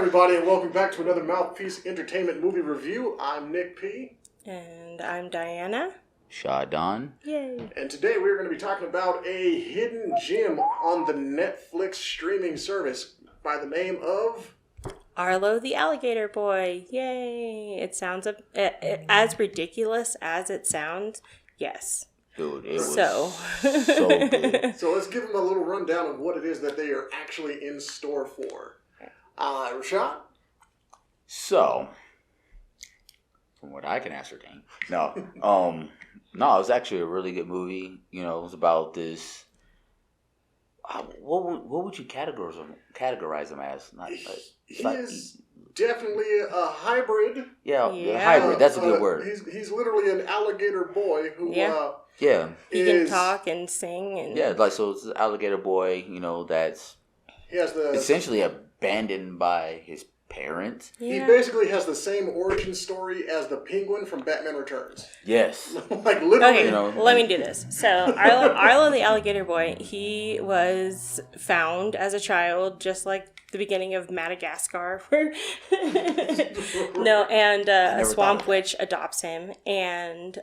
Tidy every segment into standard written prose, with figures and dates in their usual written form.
everybody, and welcome back to another Mouthpiece Entertainment movie review. I'm Nick P. And I'm Diana. Shadon. Yay. And today we're going to be talking about a hidden gem on the Netflix streaming service by the name of... Arlo the Alligator Boy. Yay. It sounds as ridiculous as it sounds. Yes. Dude, it was so good. So let's give them a little rundown of what it is that they are actually in store for. Rashad? So, from what I can ascertain, no, it was actually a really good movie. You know, it was about this. What would you categorize him as? He is definitely a hybrid. Yeah. Hybrid. That's a good word. He's literally an alligator boy who. Yeah. He can talk and sing and. Yeah, so it's an alligator boy. You know, that's. He has essentially abandoned by his parents. Yeah. He basically has the same origin story as the Penguin from Batman Returns. Yes. Like literally. Okay, let me do this. So Arlo the Alligator Boy, he was found as a child, just like the beginning of Madagascar. A swamp witch adopts him and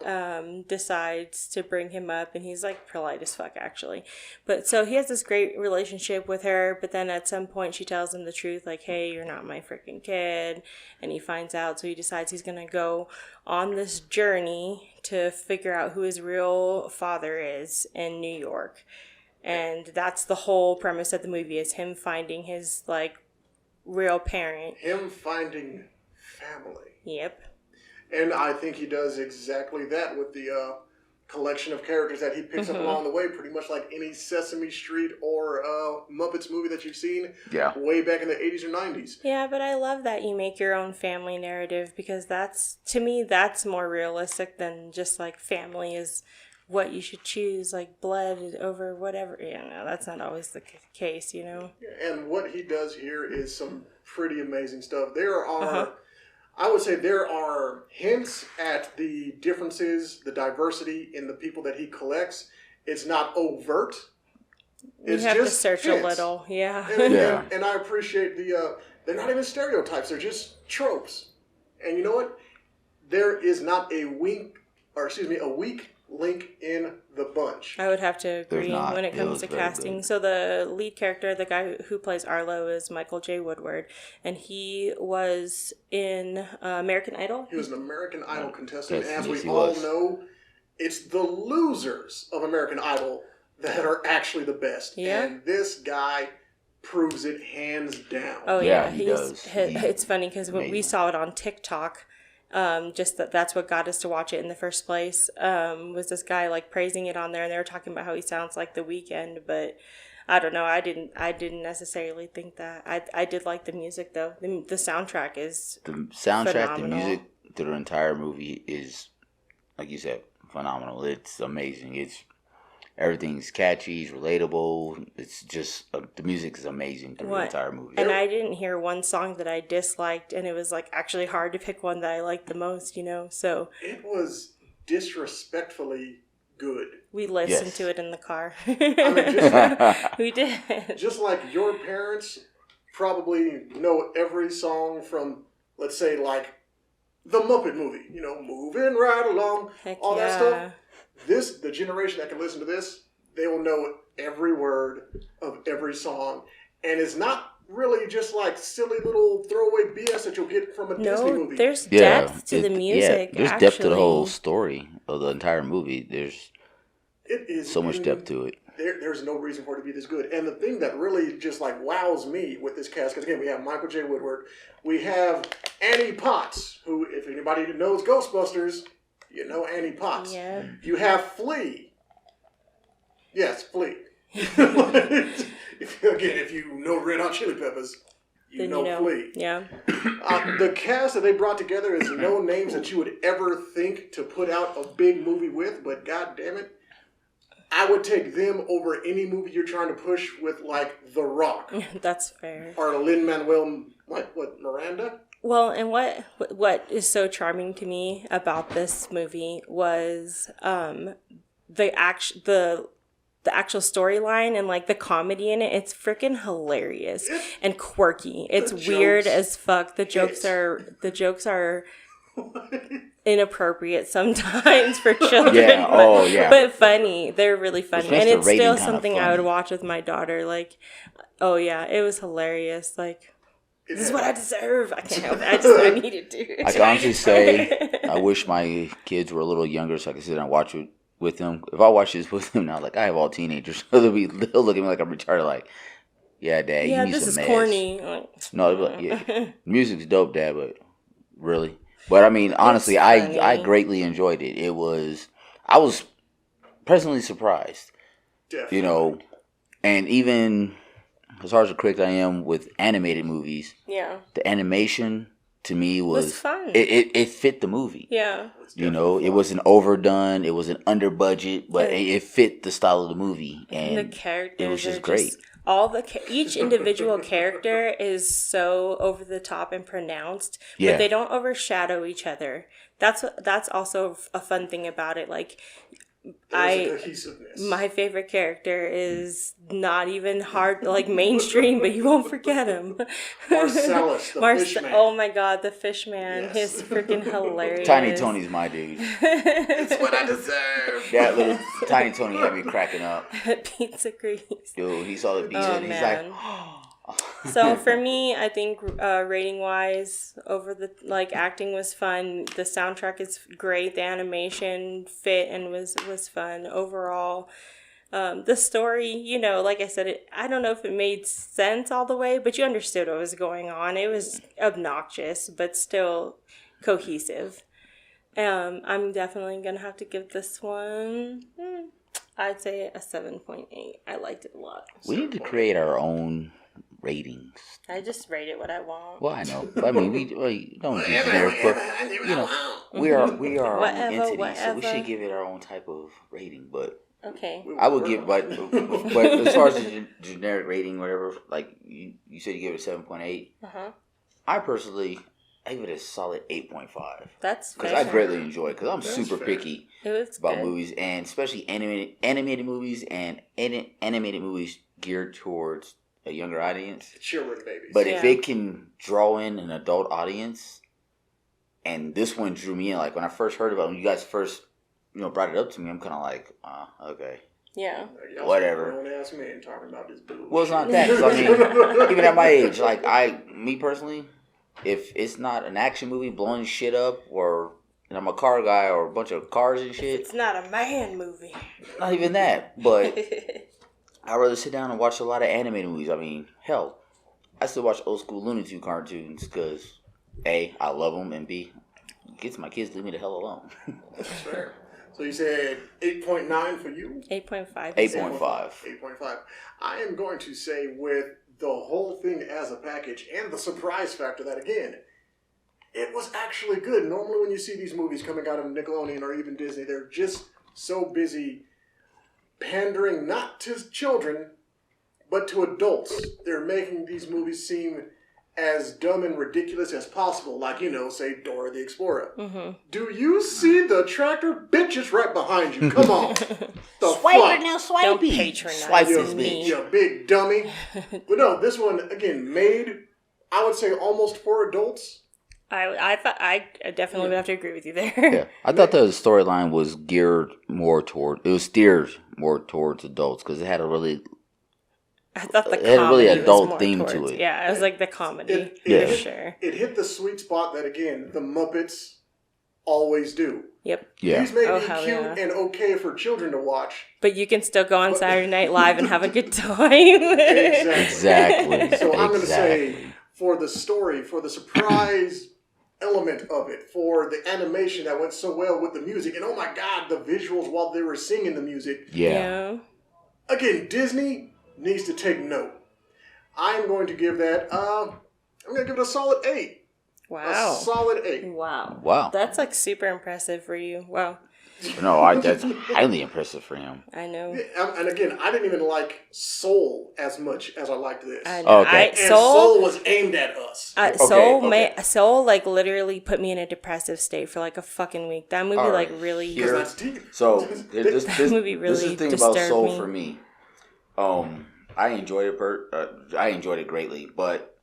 decides to bring him up, and he's like polite as fuck actually. But so he has this great relationship with her, but then at some point she tells him the truth, like, hey, you're not my freaking kid, and he finds out, so he decides he's gonna go on this journey to figure out who his real father is in New York. And that's the whole premise of the movie, is him finding his, like, real parent. Him finding family. Yep. And I think he does exactly that with the collection of characters that he picks up along the way, pretty much like any Sesame Street or Muppets movie that you've seen way back in the 80s or 90s. Yeah, but I love that you make your own family narrative, because to me, that's more realistic than just, like, family is what you should choose, like blood over whatever. That's not always the case, you know? And what he does here is some pretty amazing stuff. There are, I would say there are hints at the differences, the diversity in the people that he collects. It's not overt. It's have just to search hints. A little, yeah. And I appreciate they're not even stereotypes, they're just tropes. And you know what? There is not a weak link in the bunch. I would have to agree when it comes to casting. Good. So the lead character, the guy who plays Arlo, is Michael J Woodard, and he was in American Idol. He was an American Idol contestant, and as we all know, it's the losers of American Idol that are actually the best. Yeah. And this guy proves it hands down. Oh yeah, he does. It's funny because when we saw it on TikTok, that's what got us to watch it in the first place, was this guy like praising it on there, and they were talking about how he sounds like The Weeknd, but I don't know, I didn't necessarily think that. I did like the music though. The soundtrack is phenomenal. The music through the entire movie is, like you said, phenomenal. It's amazing. Everything's catchy, it's relatable. It's just, the music is amazing through the entire movie. And I didn't hear one song that I disliked, and it was like actually hard to pick one that I liked the most, you know? So it was disrespectfully good. We listened to it in the car. We did. Just like your parents probably know every song from, let's say, like the Muppet movie, you know, moving right along, all that stuff. The generation that can listen to this, they will know every word of every song. And it's not really just like silly little throwaway BS that you'll get from a Disney movie. There's depth to the music. There's depth to the whole story of the entire movie. There's so much depth to it. There's no reason for it to be this good. And the thing that really just like wows me with this cast, because again, we have Michael J Woodard, we have Annie Potts, who, if anybody knows Ghostbusters, you know Annie Potts. Yeah. You have Flea. Yes, Flea. If you know Red Hot Chili Peppers, you know Flea. Yeah. The cast that they brought together is no names that you would ever think to put out a big movie with, but god damn it, I would take them over any movie you're trying to push with, like The Rock. That's fair. Or Lin-Manuel, Miranda? Well, and what is so charming to me about this movie was the the actual storyline and like the comedy in it, it's freaking hilarious and quirky. It's weird as fuck. The jokes are inappropriate sometimes for children. Yeah. Oh, yeah. But funny. They're really funny. Which makes And the it's rating still kinda something I funny. would watch with my daughter. Like, oh yeah, it was hilarious. Like, this is what I deserve. I can't help it. I needed to. I can honestly say I wish my kids were a little younger so I could sit down and watch it with them. If I watch this with them now, like I have all teenagers, so they'll look at me like I'm retarded. Like, yeah, Dad, you need this some is meds. corny. Like, No, they'll be like, yeah, music's dope, Dad, but really. But I mean, honestly, I greatly enjoyed it. I was pleasantly surprised. Definitely. You know, and even as hard as a critic I am with animated movies, the animation to me was fun. It fit the movie. Yeah. You know, it wasn't overdone. It wasn't under budget, but it fit the style of the movie, and the characters it was just great. Each individual character is so over the top and pronounced, Yeah. but they don't overshadow each other. That's also a fun thing about it. Like, cohesiveness. my favorite character is not even hard, like mainstream, but you won't forget him. Marcellus, the fish man. Oh my god, the fish man. Yes. He's freaking hilarious. Tiny Tony's my dude. It's what I deserve. That little Tiny Tony had me cracking up. Pizza grease. Dude, he saw the pizza and he's man. like, So for me, I think rating wise, acting was fun. The soundtrack is great. The animation fit and was fun overall. The story, like I said, I don't know if it made sense all the way, but you understood what was going on. It was obnoxious, but still cohesive. I'm definitely gonna have to give this one. I'd say a 7.8. I liked it a lot. we need to create our own ratings. I just rate it what I want. Well, I know. I mean, we don't do generic, but we are our own entity, so we should give it our own type of rating. But okay, I would give, but as far as the generic rating, whatever, like you said, you give it a 7.8. I personally, I give it a solid 8.5. That's because I greatly enjoy it. Because I'm super picky about good. movies, and especially animated movies and animated movies geared towards a younger audience. Children, babies. But if it can draw in an adult audience, and this one drew me in, like when I first heard about it, when you guys first, brought it up to me, I'm kind of like, okay. Yeah. Whatever. Don't ask me and talking about this bullshit. Well, it's not that. 'Cause, I mean, even at my age, like me personally, if it's not an action movie blowing shit up, or I'm a car guy or a bunch of cars and shit. It's not a man movie. Not even that, but I'd rather sit down and watch a lot of animated movies. I mean, hell, I still watch old school Looney Tunes cartoons because A, I love them, and B, gets my kids to leave me the hell alone. That's fair. So you said 8.9 for you? 8.5. 8.5. 8.5. I am going to say with the whole thing as a package and the surprise factor that, again, it was actually good. Normally when you see these movies coming out of Nickelodeon or even Disney, they're just so busy pandering not to children, but to adults. They're making these movies seem as dumb and ridiculous as possible. Like, say Dora the Explorer. Mm-hmm. Do you see the tractor? Bitch, it's right behind you. Come on. Swipe it now, swipe Don't it. patronize Swipe you, me. you big dummy. But no, this one, again, made, I would say, almost for adults. I definitely would have to agree with you there. Yeah, I thought the storyline was steered more towards adults because it had a really I thought the it had a really comedy adult was more theme towards, to it. Yeah, it was like the comedy for sure. It hit the sweet spot that, again, the Muppets always do. Yep. Yeah. These may be hell cute yeah. and okay for children to watch. But you can still go on Saturday Night Live and have a good time. Exactly. So I'm going to say, for the story, for the surprise element of it, for the animation that went so well with the music, and oh my God, the visuals while they were singing the music. Yeah. Again, Disney needs to take note. I'm going to give that, I'm going to give it a solid 8. Wow. A solid 8. Wow. Wow. That's like super impressive for you. Wow. No, that's highly impressive for him. I know. And again, I didn't even like Soul as much as I liked this. I know. Okay. Soul was aimed at us. Soul like literally put me in a depressive state for like a fucking week. That movie like really. Because that's deep. So this movie really this is the thing disturbed about Soul me. for me. I enjoyed it. I enjoyed it greatly, but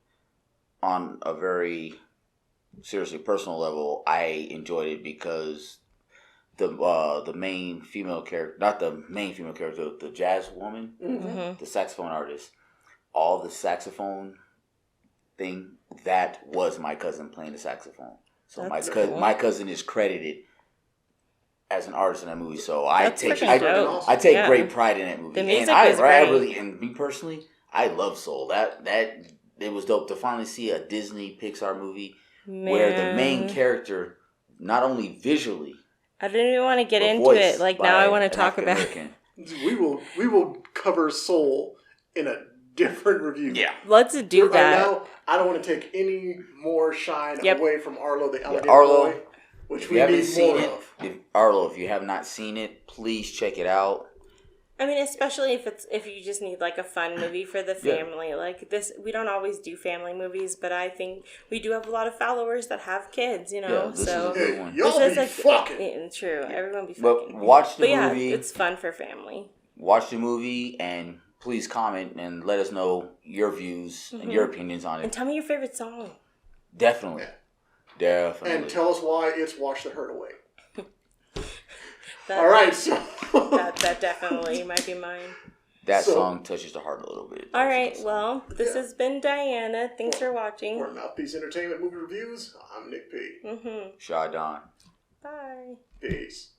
on a very seriously personal level, I enjoyed it because the main female character, not the main female character, the jazz woman, the saxophone artist, all the saxophone thing, that was my cousin playing the saxophone. So my cousin is credited as an artist in that movie. So I take great pride in that movie. The music and is great. And me personally, I love Soul. That it was dope to finally see a Disney Pixar movie where the main character, not only visually, I didn't even want to get into it. Like now I want to talk about it. We will cover Soul in a different review. Yeah. Let's do that. Right now, I don't want to take any more shine away from Arlo the Alligator Arlo, Boy, which we need more of. Arlo, if you have not seen it, please check it out. I mean, especially if you just need like a fun movie for the family. Like this, we don't always do family movies, but I think we do have a lot of followers that have kids, you know. This so is a good one. Y'all be fucking. True, everyone be but fucking. Watch the movie. It's fun for family. Watch the movie and please comment and let us know your views and your opinions on it. And tell me your favorite song. Definitely. And tell us why it's Wash the Hurt Away. All right, so that definitely might be mine. That song touches the heart a little bit. All right, well, this has been Diana. Thanks for watching. For Mouthpiece Entertainment Movie Reviews, I'm Nick P. Shaw Don. Bye. Peace.